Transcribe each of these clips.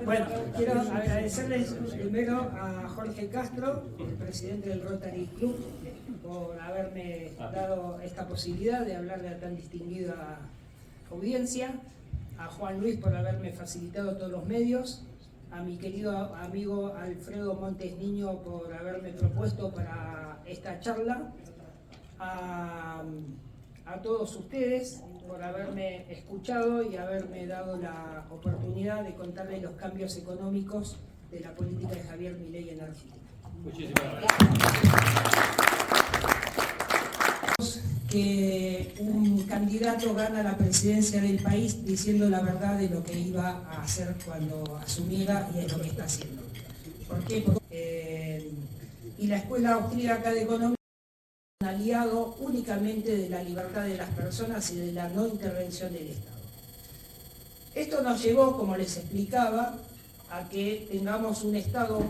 Bueno, quiero agradecerles primero a Jorge Castro, el presidente del Rotary Club, por haberme dado esta posibilidad de hablarle a tan distinguida audiencia, a Juan Luis por haberme facilitado todos los medios, a mi querido amigo Alfredo Montes Niño por haberme propuesto para esta charla, a todos ustedes por haberme escuchado y haberme dado la oportunidad de contarles los cambios económicos de la política de Javier Milei en Argentina. Muchísimas gracias. Que un candidato gana la presidencia del país diciendo la verdad de lo que iba a hacer cuando asumiera y es lo que está haciendo. ¿Por qué? Y la Escuela Austríaca de Economía es un aliado únicamente de la libertad de las personas y de la no intervención del Estado. Esto nos llevó, como les explicaba, a que tengamos un Estado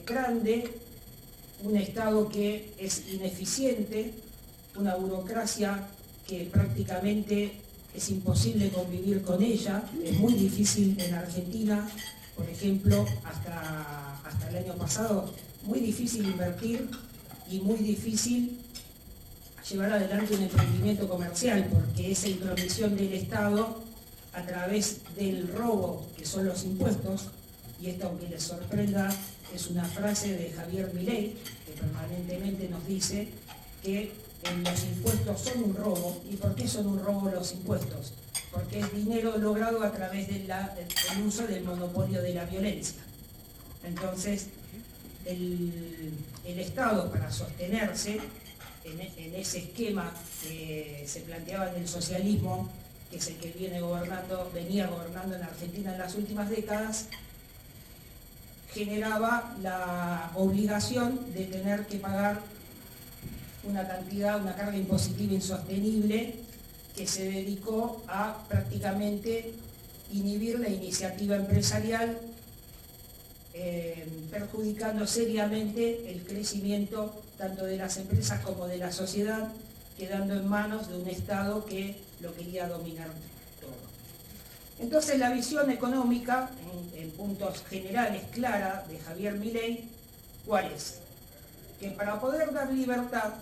grande, un Estado que es ineficiente, una burocracia que prácticamente es imposible convivir con ella, es muy difícil en Argentina, por ejemplo, hasta el año pasado, muy difícil invertir y muy difícil llevar adelante un emprendimiento comercial, porque esa intromisión del Estado a través del robo, que son los impuestos, y esto aunque les sorprenda, es una frase de Javier Milei, que permanentemente nos dice que los impuestos son un robo. ¿Y por qué son un robo los impuestos? Porque es dinero logrado a través del uso del monopolio de la violencia. Entonces, el Estado, para sostenerse en ese esquema que se planteaba en el socialismo, que es el que venía gobernando en Argentina en las últimas décadas, generaba la obligación de tener que pagar una carga impositiva insostenible que se dedicó a prácticamente inhibir la iniciativa empresarial, perjudicando seriamente el crecimiento tanto de las empresas como de la sociedad, quedando en manos de un Estado que lo quería dominar todo. Entonces la visión económica, en puntos generales clara, de Javier Milei, ¿cuál es? Que para poder dar libertad,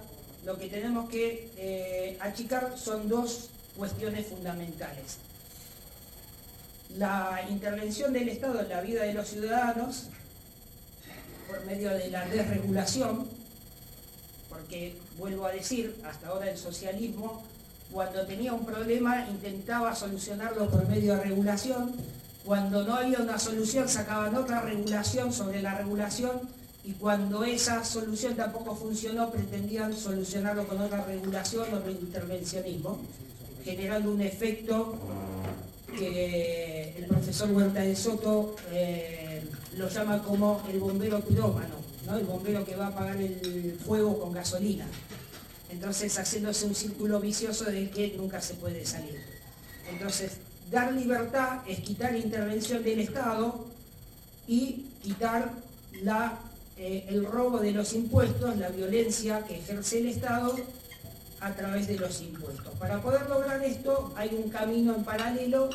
lo que tenemos que achicar son dos cuestiones fundamentales. La intervención del Estado en la vida de los ciudadanos por medio de la desregulación, porque, vuelvo a decir, hasta ahora el socialismo, cuando tenía un problema, intentaba solucionarlo por medio de regulación, cuando no había una solución, sacaban otra regulación sobre la regulación, y cuando esa solución tampoco funcionó, pretendían solucionarlo con otra regulación o intervencionismo, generando un efecto que el profesor Huerta de Soto lo llama como el bombero pirómano, ¿no? El bombero que va a apagar el fuego con gasolina. Entonces, haciéndose un círculo vicioso del que nunca se puede salir. Entonces, dar libertad es quitar intervención del Estado y quitar el robo de los impuestos, la violencia que ejerce el Estado a través de los impuestos. Para poder lograr esto hay un camino en paralelo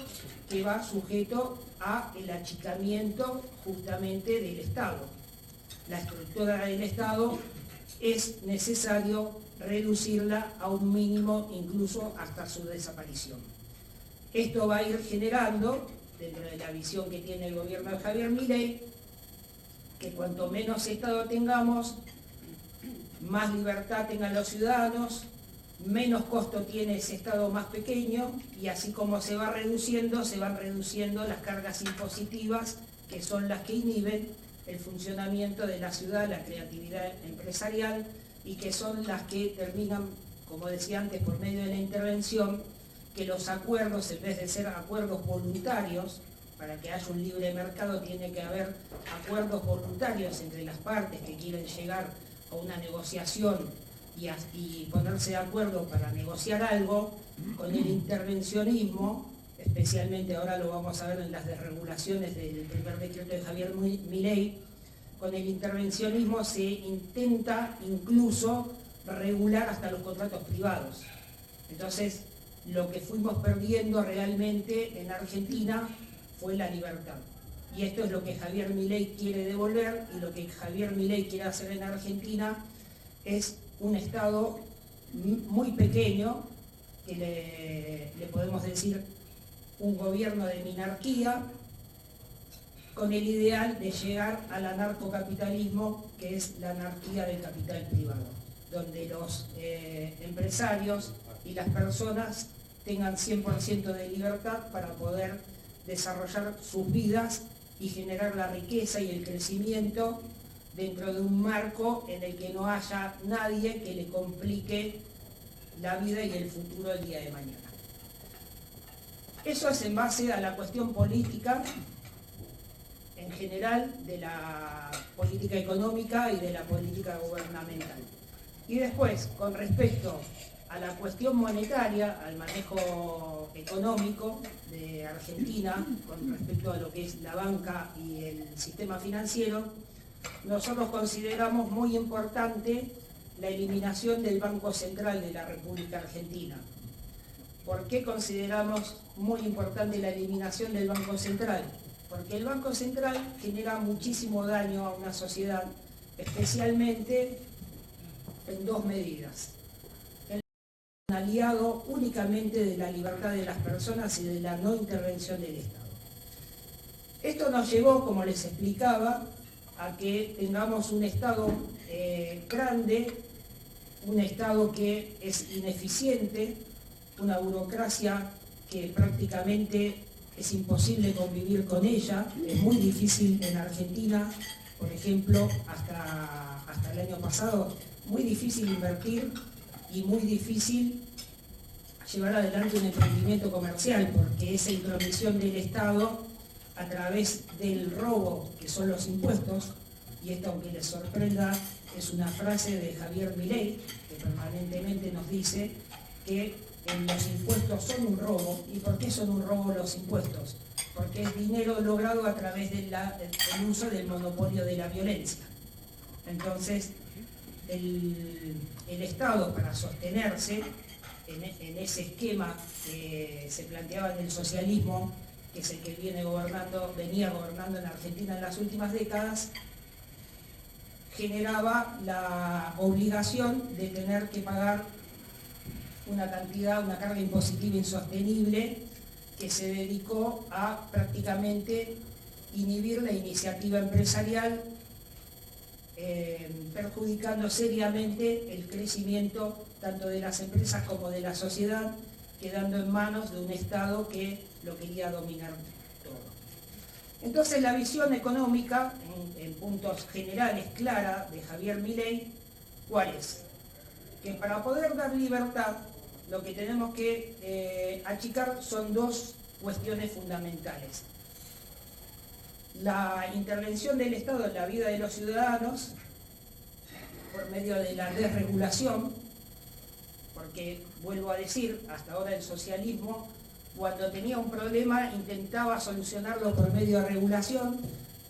que va sujeto al achicamiento justamente del Estado. La estructura del Estado es necesario reducirla a un mínimo, incluso hasta su desaparición. Esto va a ir generando, dentro de la visión que tiene el gobierno de Javier Milei, que cuanto menos Estado tengamos, más libertad tengan los ciudadanos, menos costo tiene ese Estado más pequeño, y así como se van reduciendo las cargas impositivas, que son las que inhiben el funcionamiento de la ciudad, la creatividad empresarial, y que son las que terminan, como decía antes, por medio de la intervención, que los acuerdos, en vez de ser acuerdos voluntarios, para que haya un libre mercado tiene que haber acuerdos voluntarios entre las partes que quieren llegar a una negociación y ponerse de acuerdo para negociar algo. Con el intervencionismo, especialmente ahora lo vamos a ver en las desregulaciones del primer decreto de Javier Milei, con el intervencionismo se intenta incluso regular hasta los contratos privados. Entonces, lo que fuimos perdiendo realmente en Argentina fue la libertad. y esto es lo que Javier Milei quiere devolver, y lo que Javier Milei quiere hacer en Argentina es un Estado muy pequeño, que le podemos decir un gobierno de minarquía, con el ideal de llegar al anarcocapitalismo, que es la anarquía del capital privado, donde los empresarios y las personas tengan 100% de libertad para poder desarrollar sus vidas y generar la riqueza y el crecimiento dentro de un marco en el que no haya nadie que le complique la vida y el futuro el día de mañana. Eso es en base a la cuestión política en general, de la política económica y de la política gubernamental. Y después, con respecto a la cuestión monetaria, al manejo económico de Argentina, con respecto a lo que es la banca y el sistema financiero, nosotros consideramos muy importante la eliminación del Banco Central de la República Argentina. ¿Por qué consideramos muy importante la eliminación del Banco Central? Porque el Banco Central genera muchísimo daño a una sociedad, especialmente en dos medidas. El aliado únicamente de la libertad de las personas y de la no intervención del Estado. Esto nos llevó, como les explicaba, a que tengamos un Estado grande, un Estado que es ineficiente, una burocracia que prácticamente es imposible convivir con ella, es muy difícil en Argentina, por ejemplo, hasta el año pasado, muy difícil invertir y muy difícil llevar adelante un emprendimiento comercial, porque esa intromisión del Estado a través del robo, que son los impuestos, y esto, aunque les sorprenda, es una frase de Javier Milei, que permanentemente nos dice que los impuestos son un robo. ¿Y por qué son un robo los impuestos? Porque es dinero logrado a través del uso del monopolio de la violencia. Entonces, el Estado, para sostenerse en ese esquema que se planteaba en el socialismo, que es el que venía gobernando en Argentina en las últimas décadas, generaba la obligación de tener que pagar una carga impositiva insostenible, que se dedicó a prácticamente inhibir la iniciativa empresarial, perjudicando seriamente el crecimiento tanto de las empresas como de la sociedad, quedando en manos de un Estado que lo quería dominar todo. Entonces, la visión económica, en puntos generales clara, de Javier Milei, ¿cuál es? Que para poder dar libertad, lo que tenemos que achicar son dos cuestiones fundamentales. La intervención del Estado en la vida de los ciudadanos, por medio de la desregulación, porque, vuelvo a decir, hasta ahora el socialismo, cuando tenía un problema, intentaba solucionarlo por medio de regulación.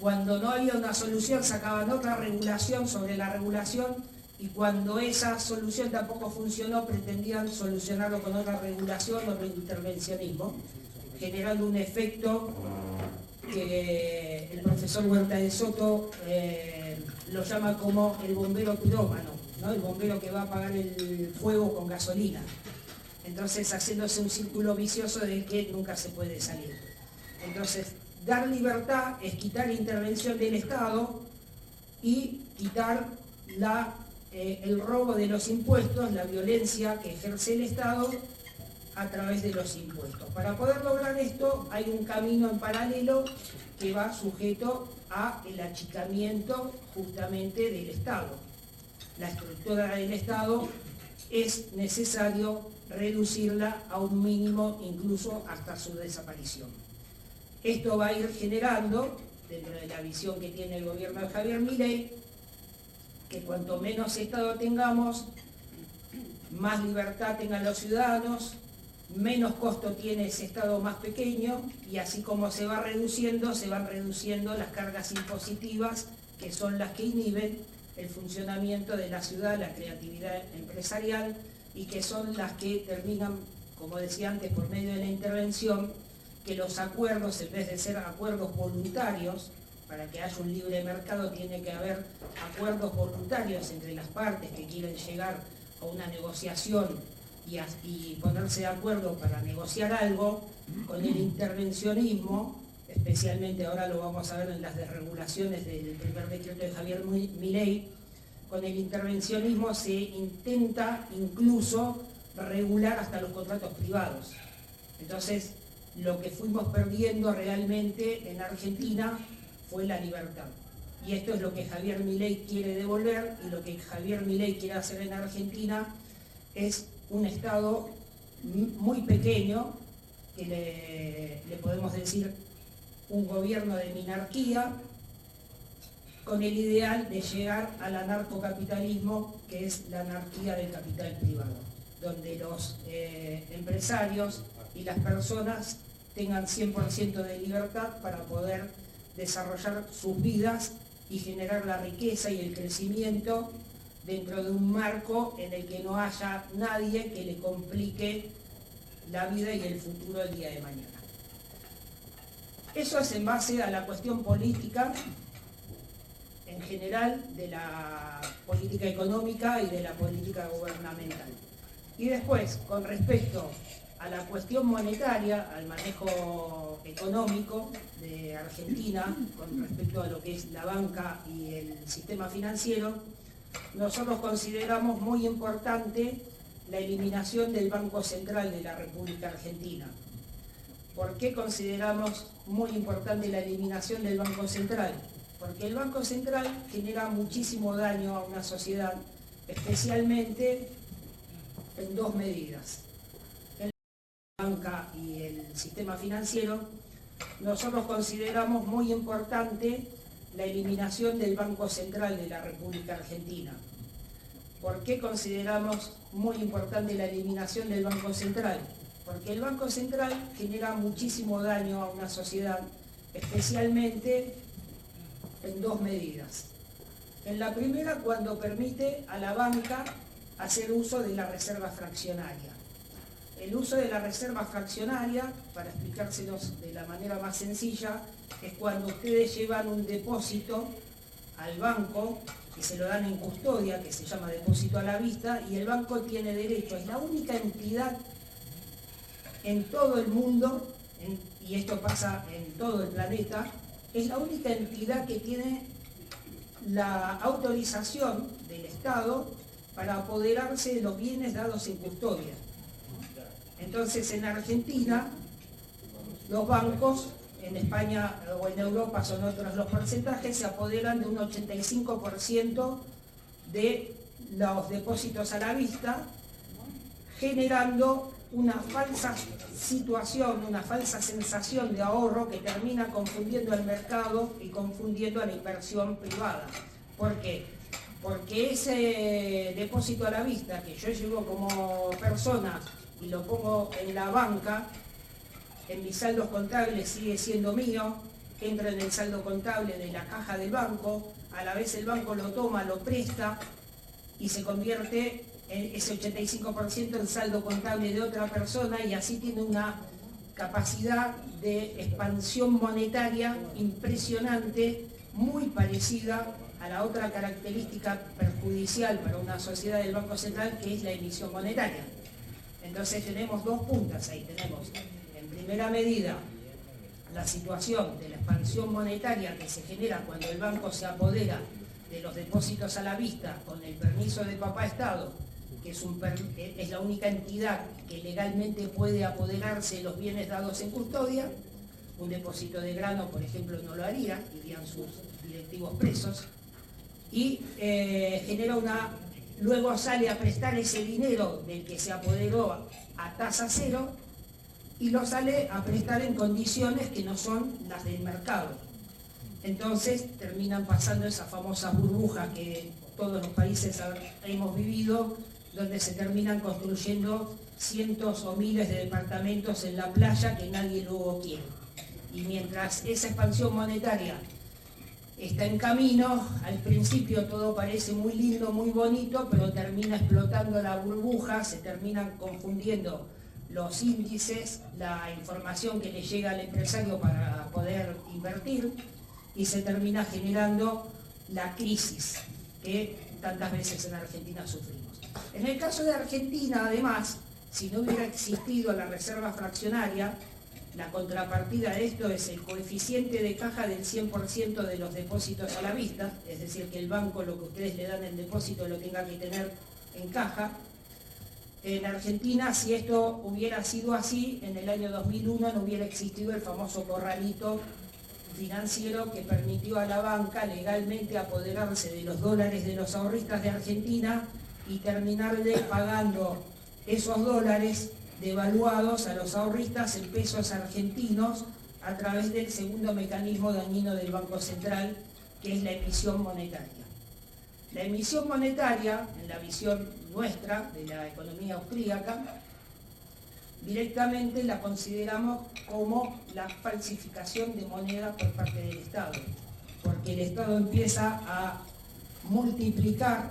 Cuando no había una solución, sacaban otra regulación sobre la regulación, y cuando esa solución tampoco funcionó, pretendían solucionarlo con otra regulación, otro intervencionismo, generando un efecto que el profesor Huerta de Soto lo llama como el bombero pirómano, ¿no? El bombero que va a apagar el fuego con gasolina. Entonces, haciéndose un círculo vicioso del que nunca se puede salir. Entonces, dar libertad es quitar intervención del Estado y quitar el robo de los impuestos, la violencia que ejerce el Estado a través de los impuestos. Para poder lograr esto, hay un camino en paralelo que va sujeto al achicamiento justamente del Estado. La estructura del Estado es necesario reducirla a un mínimo, incluso hasta su desaparición. Esto va a ir generando, dentro de la visión que tiene el gobierno de Javier Milei, que cuanto menos Estado tengamos, más libertad tengan los ciudadanos, menos costo tiene ese Estado más pequeño, y así como se van reduciendo las cargas impositivas, que son las que inhiben el funcionamiento de la ciudad, la creatividad empresarial, y que son las que terminan, como decía antes, por medio de la intervención, que los acuerdos, en vez de ser acuerdos voluntarios, para que haya un libre mercado tiene que haber acuerdos voluntarios entre las partes que quieren llegar a una negociación y ponerse de acuerdo para negociar algo. Con el intervencionismo, especialmente ahora lo vamos a ver en las desregulaciones del primer decreto de Javier Milei, con el intervencionismo se intenta incluso regular hasta los contratos privados. Entonces, lo que fuimos perdiendo realmente en Argentina fue la libertad. Y esto es lo que Javier Milei quiere devolver, y lo que Javier Milei quiere hacer en Argentina es un Estado muy pequeño, que le podemos decir un gobierno de minarquía, con el ideal de llegar al anarcocapitalismo, que es la anarquía del capital privado, donde los empresarios y las personas tengan 100% de libertad para poder desarrollar sus vidas y generar la riqueza y el crecimiento dentro de un marco en el que no haya nadie que le complique la vida y el futuro el día de mañana. Eso es en base a la cuestión política en general, de la política económica y de la política gubernamental. Y después, con respecto a la cuestión monetaria, al manejo económico de Argentina, con respecto a lo que es la banca y el sistema financiero, nosotros consideramos muy importante la eliminación del Banco Central de la República Argentina. ¿Por qué consideramos muy importante la eliminación del Banco Central? Porque el Banco Central genera muchísimo daño a una sociedad, especialmente en dos medidas. En la banca y el sistema financiero, nosotros consideramos muy importante la eliminación del Banco Central de la República Argentina. ¿Por qué consideramos muy importante la eliminación del Banco Central? Porque el Banco Central genera muchísimo daño a una sociedad, especialmente en dos medidas. En la primera, cuando permite a la banca hacer uso de la reserva fraccionaria. El uso de la reserva fraccionaria, para explicárselos de la manera más sencilla, es cuando ustedes llevan un depósito al banco y se lo dan en custodia, que se llama depósito a la vista, y el banco tiene derecho, es la única entidad en todo el mundo, y esto pasa en todo el planeta, es la única entidad que tiene la autorización del Estado para apoderarse de los bienes dados en custodia. Entonces, en Argentina, los bancos, en España o en Europa son otros los porcentajes, se apoderan de un 85% de los depósitos a la vista, generando una falsa situación, una falsa sensación de ahorro que termina confundiendo al mercado y confundiendo a la inversión privada. ¿Por qué? Porque ese depósito a la vista que yo llevo como persona y lo pongo en la banca, en mis saldos contables sigue siendo mío, entra en el saldo contable de la caja del banco, a la vez el banco lo toma, lo presta y se convierte ese 85% en saldo contable de otra persona, y así tiene una capacidad de expansión monetaria impresionante, muy parecida a la otra característica perjudicial para una sociedad del Banco Central, que es la emisión monetaria. Entonces tenemos dos puntas ahí. Tenemos, en primera medida, la situación de la expansión monetaria que se genera cuando el banco se apodera de los depósitos a la vista con el permiso de Papá Estado, que es la única entidad que legalmente puede apoderarse de los bienes dados en custodia. Un depósito de grano, por ejemplo, no lo haría, irían sus directivos presos, y luego sale a prestar ese dinero del que se apoderó a tasa cero, y lo sale a prestar en condiciones que no son las del mercado. Entonces terminan pasando esas famosas burbujas que todos los países hemos vivido, donde se terminan construyendo cientos o miles de departamentos en la playa que nadie luego quiere. Y mientras esa expansión monetaria está en camino, al principio todo parece muy lindo, muy bonito, pero termina explotando la burbuja, se terminan confundiendo los índices, la información que le llega al empresario para poder invertir, y se termina generando la crisis que tantas veces en Argentina sufrimos. En el caso de Argentina, además, si no hubiera existido la reserva fraccionaria, la contrapartida de esto es el coeficiente de caja del 100% de los depósitos a la vista, es decir, que el banco lo que ustedes le dan en depósito lo tenga que tener en caja. En Argentina, si esto hubiera sido así, en el año 2001 no hubiera existido el famoso corralito financiero que permitió a la banca legalmente apoderarse de los dólares de los ahorristas de Argentina y terminarle pagando esos dólares devaluados a los ahorristas en pesos argentinos a través del segundo mecanismo dañino del Banco Central, que es la emisión monetaria. La emisión monetaria, en la visión nuestra de la economía austríaca, directamente la consideramos como la falsificación de moneda por parte del Estado, porque el Estado empieza a multiplicar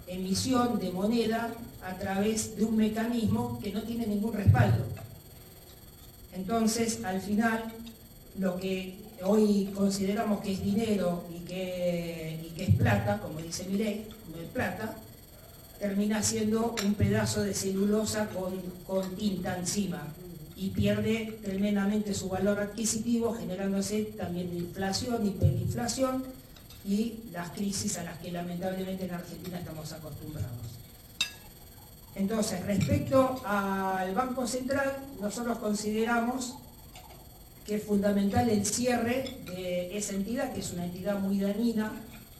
emisión de moneda a través de un mecanismo que no tiene ningún respaldo. Entonces, al final, lo que hoy consideramos que es dinero y que es plata, como dice Milei, no es plata, termina siendo un pedazo de celulosa con tinta encima y pierde tremendamente su valor adquisitivo, generándose también inflación, hiperinflación y las crisis a las que lamentablemente en Argentina estamos acostumbrados. Entonces, respecto al Banco Central, nosotros consideramos que es fundamental el cierre de esa entidad, que es una entidad muy dañina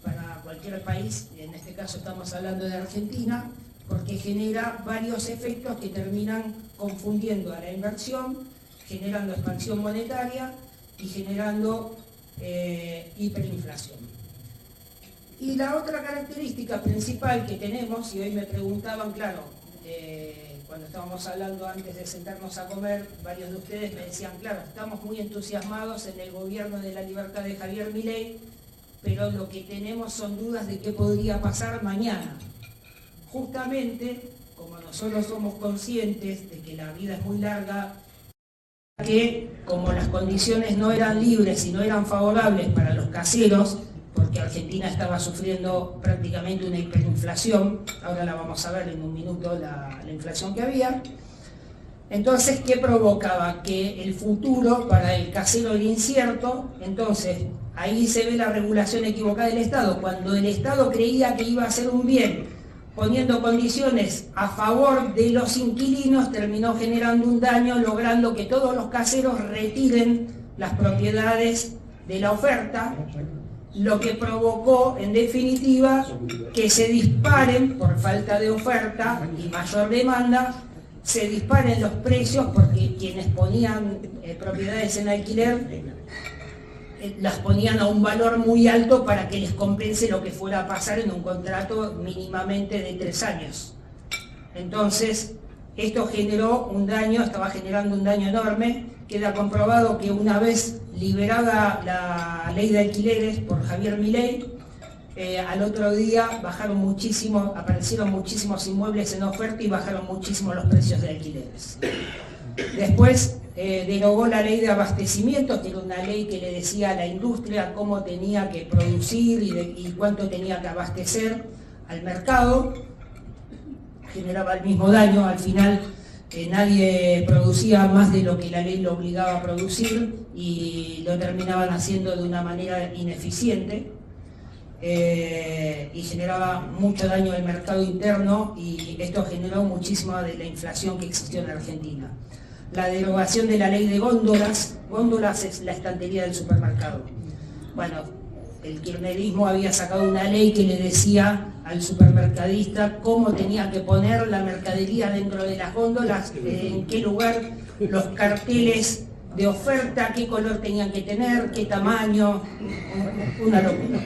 para cualquier país, en este caso estamos hablando de Argentina, porque genera varios efectos que terminan confundiendo a la inversión, generando expansión monetaria y generando hiperinflación. Y la otra característica principal que tenemos, y hoy me preguntaban, claro, cuando estábamos hablando antes de sentarnos a comer, varios de ustedes me decían, claro, estamos muy entusiasmados en el gobierno de la libertad de Javier Milei, pero lo que tenemos son dudas de qué podría pasar mañana. Justamente, como nosotros somos conscientes de que la vida es muy larga, que como las condiciones no eran libres y no eran favorables para los caseros, porque Argentina estaba sufriendo prácticamente una hiperinflación, ahora la vamos a ver en un minuto la inflación que había. Entonces, ¿qué provocaba? Que el futuro para el casero era incierto. Entonces, ahí se ve la regulación equivocada del Estado. Cuando el Estado creía que iba a hacer un bien, poniendo condiciones a favor de los inquilinos, terminó generando un daño, logrando que todos los caseros retiren las propiedades de la oferta, lo que provocó, en definitiva, que se disparen, por falta de oferta y mayor demanda, se disparen los precios porque quienes ponían propiedades en alquiler las ponían a un valor muy alto para que les compense lo que fuera a pasar en un contrato mínimamente de 3 años. Entonces, esto generó un daño, estaba generando un daño enorme. Queda comprobado que una vez liberada la ley de alquileres por Javier Milei, al otro día aparecieron muchísimos inmuebles en oferta y bajaron muchísimo los precios de alquileres. Después derogó la ley de abastecimiento, que era una ley que le decía a la industria cómo tenía que producir y cuánto tenía que abastecer al mercado. Generaba el mismo daño, al final nadie producía más de lo que la ley lo obligaba a producir y lo terminaban haciendo de una manera ineficiente. Y generaba mucho daño al mercado interno y esto generó muchísima de la inflación que existió en Argentina. La derogación de la ley de góndolas es la estantería del supermercado. Bueno, el kirchnerismo había sacado una ley que le decía al supermercadista cómo tenía que poner la mercadería dentro de las góndolas, en qué lugar, los carteles de oferta, qué color tenían que tener, qué tamaño, una locura.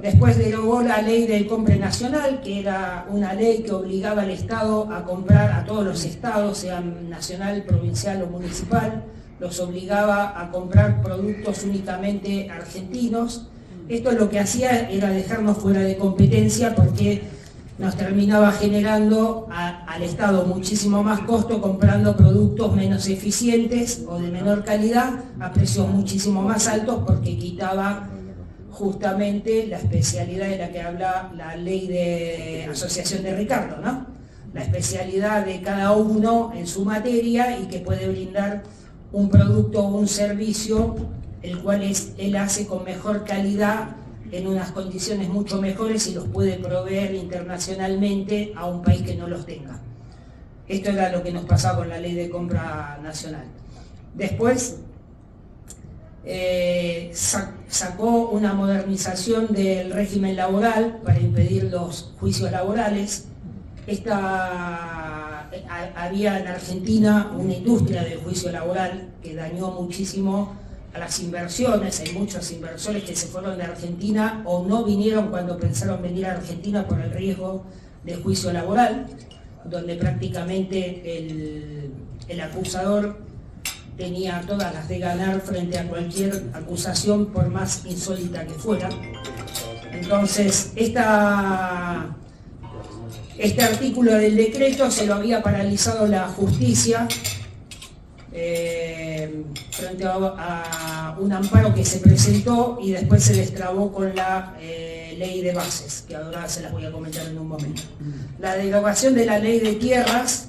Después derogó la ley del compre nacional, que era una ley que obligaba al Estado a comprar a todos los estados, sean nacional, provincial o municipal, los obligaba a comprar productos únicamente argentinos. Esto lo que hacía era dejarnos fuera de competencia porque nos terminaba generando a al Estado muchísimo más costo comprando productos menos eficientes o de menor calidad a precios muchísimo más altos, porque quitaba justamente la especialidad de la que habla la ley de asociación de Ricardo, ¿no? La especialidad de cada uno en su materia y que puede brindar un producto o un servicio el cual él hace con mejor calidad en unas condiciones mucho mejores y los puede proveer internacionalmente a un país que no los tenga. Esto era lo que nos pasaba con la ley de compra nacional. Después sacó una modernización del régimen laboral para impedir los juicios laborales. Había en Argentina una industria del juicio laboral que dañó muchísimo a las inversiones. Hay muchos inversores que se fueron de Argentina o no vinieron cuando pensaron venir a Argentina por el riesgo del juicio laboral, donde prácticamente el acusador tenía todas las de ganar frente a cualquier acusación, por más insólita que fuera. Entonces, este artículo del decreto se lo había paralizado la justicia frente a un amparo que se presentó y después se destrabó con la ley de bases, que ahora se las voy a comentar en un momento. La derogación de la ley de tierras,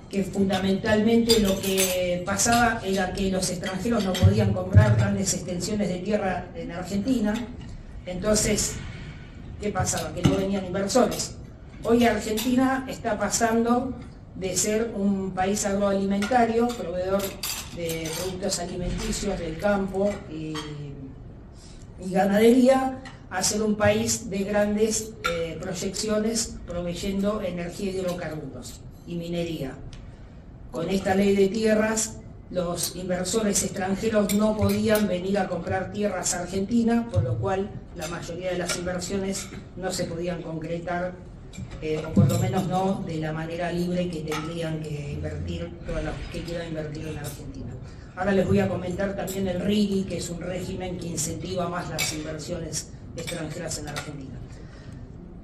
que fundamentalmente lo que pasaba era que los extranjeros no podían comprar grandes extensiones de tierra en Argentina. Entonces, ¿qué pasaba? Que no venían inversores. Hoy Argentina está pasando de ser un país agroalimentario, proveedor de productos alimenticios del campo y ganadería, a ser un país de grandes proyecciones proveyendo energía y hidrocarburos y minería. Con esta ley de tierras, los inversores extranjeros no podían venir a comprar tierras a Argentina, por lo cual la mayoría de las inversiones no se podían concretar, o por lo menos no de la manera libre que tendrían que invertir todos los que quieran invertir en Argentina. Ahora les voy a comentar también el RIGI, que es un régimen que incentiva más las inversiones extranjeras en Argentina.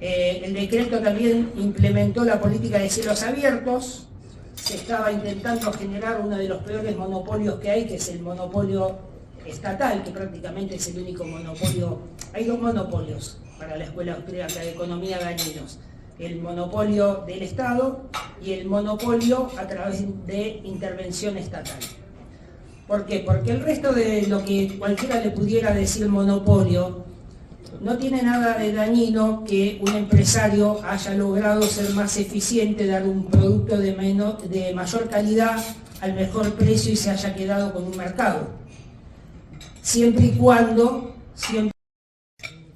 El decreto también implementó la política de cielos abiertos. Se estaba intentando generar uno de los peores monopolios que hay, que es el monopolio estatal, que prácticamente es el único monopolio. Hay dos monopolios para la Escuela Austríaca de Economía dañinos: el monopolio del Estado y el monopolio a través de intervención estatal. ¿Por qué? Porque el resto de lo que cualquiera le pudiera decir monopolio no tiene nada de dañino que un empresario haya logrado ser más eficiente, dar un producto de mayor calidad al mejor precio y se haya quedado con un mercado. Siempre y cuando,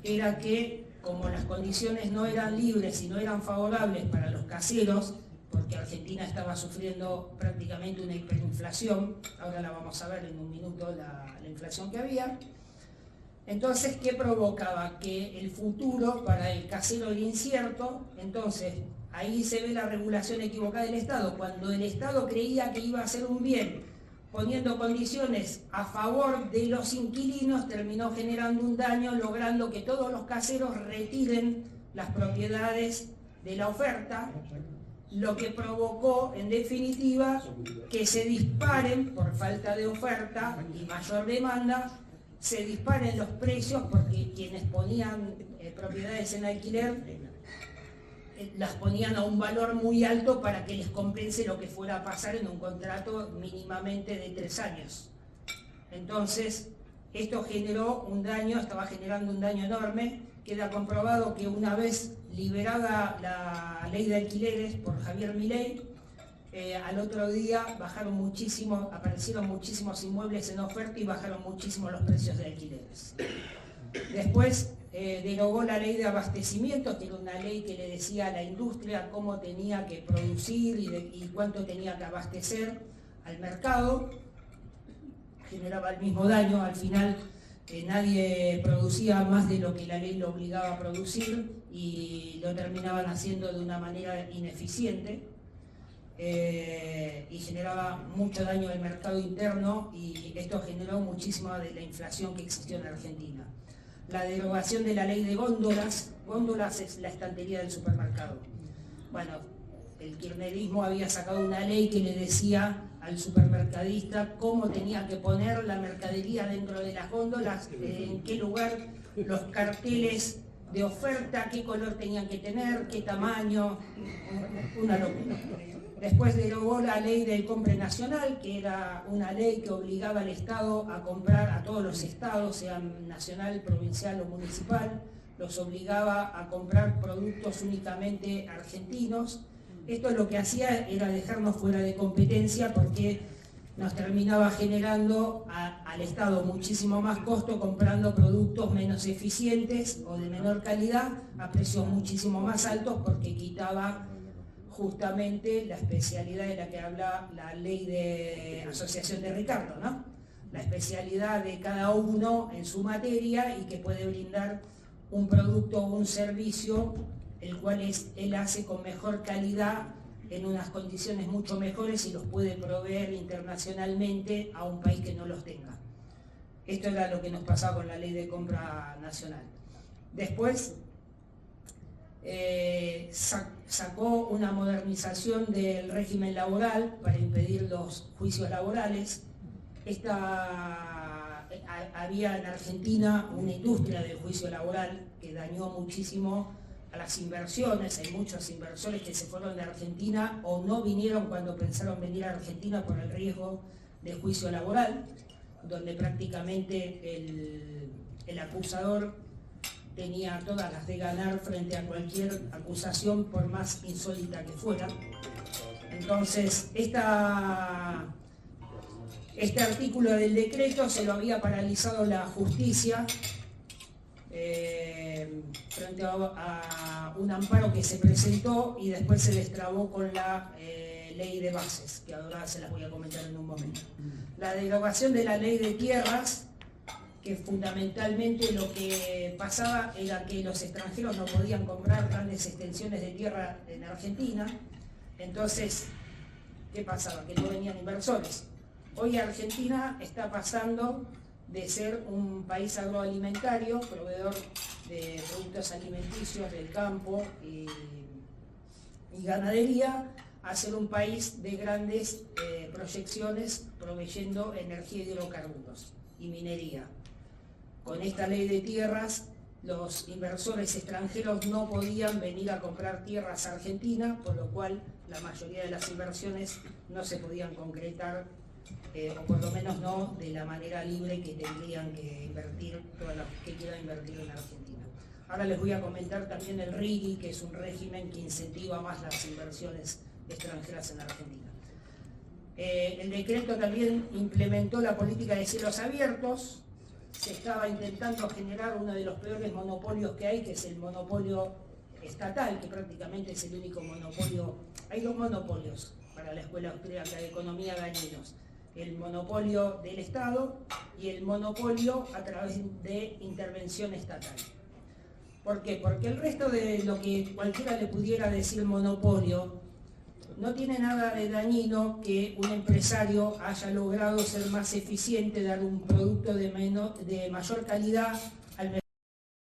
era que, como las condiciones no eran libres y no eran favorables para los caseros, porque Argentina estaba sufriendo prácticamente una hiperinflación, ahora la vamos a ver en un minuto la inflación que había. Entonces, ¿qué provocaba? Que el futuro para el casero era incierto. Entonces, ahí se ve la regulación equivocada del Estado. Cuando el Estado creía que iba a hacer un bien, poniendo condiciones a favor de los inquilinos, terminó generando un daño, logrando que todos los caseros retiren las propiedades de la oferta, lo que provocó, en definitiva, que se disparen, por falta de oferta y mayor demanda, se disparen los precios, porque quienes ponían propiedades en alquiler las ponían a un valor muy alto para que les compense lo que fuera a pasar en un contrato mínimamente de 3 años. Entonces, esto generó un daño, estaba generando un daño enorme. Queda comprobado que una vez liberada la ley de alquileres por Javier Milei, al otro día aparecieron muchísimos inmuebles en oferta y bajaron muchísimo los precios de alquileres. Después derogó la ley de abastecimiento, que era una ley que le decía a la industria cómo tenía que producir y cuánto tenía que abastecer al mercado. Generaba el mismo daño, al final nadie producía más de lo que la ley lo obligaba a producir y lo terminaban haciendo de una manera ineficiente. Y generaba mucho daño al mercado interno, y esto generó muchísima de la inflación que existió en Argentina. La derogación de la ley de góndolas. Góndolas es la estantería del supermercado. Bueno, el kirchnerismo había sacado una ley que le decía al supermercadista cómo tenía que poner la mercadería dentro de las góndolas, en qué lugar, los carteles de oferta, qué color tenían que tener, qué tamaño, una locura. Después derogó la ley del compre nacional, que era una ley que obligaba al Estado a comprar, a todos los estados, sean nacional, provincial o municipal, los obligaba a comprar productos únicamente argentinos. Esto lo que hacía era dejarnos fuera de competencia porque nos terminaba generando al Estado muchísimo más costo comprando productos menos eficientes o de menor calidad a precios muchísimo más altos porque quitaba justamente la especialidad de la que habla la ley de asociación de Ricardo, ¿no? La especialidad de cada uno en su materia y que puede brindar un producto o un servicio el cual él hace con mejor calidad en unas condiciones mucho mejores y los puede proveer internacionalmente a un país que no los tenga. Esto era lo que nos pasaba con la ley de compra nacional. Después sacó una modernización del régimen laboral para impedir los juicios laborales. Había en Argentina una industria del juicio laboral que dañó muchísimo a las inversiones. Hay muchos inversores que se fueron de Argentina o no vinieron cuando pensaron venir a Argentina por el riesgo de juicio laboral, donde prácticamente el acusador tenía todas las de ganar frente a cualquier acusación, por más insólita que fuera. Entonces, este artículo del decreto se lo había paralizado la justicia frente a un amparo que se presentó y después se destrabó con la ley de bases, que ahora se las voy a comentar en un momento. La derogación de la ley de tierras, que fundamentalmente lo que pasaba era que los extranjeros no podían comprar grandes extensiones de tierra en Argentina. Entonces, ¿qué pasaba? Que no venían inversores. Hoy Argentina está pasando de ser un país agroalimentario, proveedor de productos alimenticios del campo y ganadería, a ser un país de grandes proyecciones proveyendo energía y hidrocarburos y minería. Con esta ley de tierras, los inversores extranjeros no podían venir a comprar tierras a Argentina, por lo cual la mayoría de las inversiones no se podían concretar, o por lo menos no de la manera libre que tendrían que invertir todas las que quieran invertir en Argentina. Ahora les voy a comentar también el RIGI, que es un régimen que incentiva más las inversiones extranjeras en Argentina. El decreto también implementó la política de cielos abiertos. Se estaba intentando generar uno de los peores monopolios que hay, que es el monopolio estatal, que prácticamente es el único monopolio. Hay dos monopolios para la Escuela Austríaca de Economía Gañinos: el monopolio del Estado y el monopolio a través de intervención estatal. ¿Por qué? Porque el resto de lo que cualquiera le pudiera decir monopolio no tiene nada de dañino que un empresario haya logrado ser más eficiente, dar un producto de mayor calidad